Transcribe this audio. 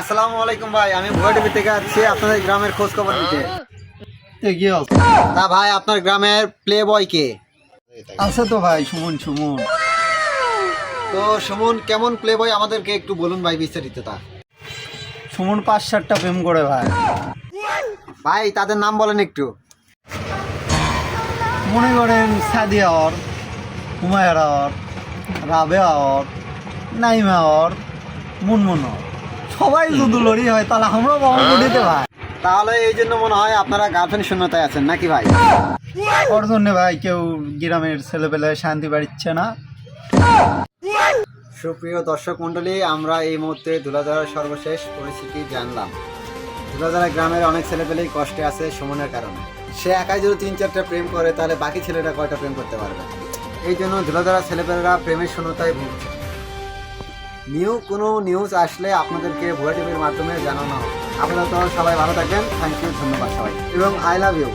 আসসালামু আলাইকুম ভাই, আমি ভুয়া টিভি থেকে আসছি আপনাদের গ্রামের খোঁজ খবর দিতে। তা ভাই, আপনার গ্রামের প্লে বয় কে? আছে তো ভাই, সুমন সুমন। তো সুমন কেমন প্লে বয় আমাদেরকে একটু বলুন ভাই বিস্তারিত। তা সুমন 5-7টা প্রেম করে ভাই। ভাই তাদের নাম বলেন একটু। মনে করেন Sadia or, Humaira or, Rabeya or, Naima or, Munmun or, সবাই যদি লড়ি হয় তাহলে আমরাও কখন দিতে ভাই। তাহলে এই জন্য মনে হয় আপনারা গার্লফ্রেন্ড শূন্যতায় আছেন নাকি ভাই? ওর জন্য ভাই কেউ গ্রামের ছেলেপেলে শান্তি বাড়িচ্ছে না। সুপ্রিয় দর্শক মন্ডলী, আমরা এই মুহূর্তে ধুলাধরার সর্বশেষ পরিস্থিতি জানলাম। ধুলাধরা গ্রামের অনেক ছেলেপেলেই কষ্টে আছে সুমনের কারণে। সে একাই যদি 3-4টা প্রেম করে তাহলে বাকি ছেলেরা কয়টা প্রেম করতে পারবে? এই জন্য ধুলাধরা ছেলেপেলেরা প্রেমের শূন্যতায় ভুগছে। কোনো নিউজ আসলে আপনাদেরকে ভুয়া টিভির মাধ্যমে জানানো হবে। আপনারা তো সবাই ভালো থাকবেন। থ্যাংক ইউ, ধন্যবাদ সবাই, এবং আই লাভ ইউ।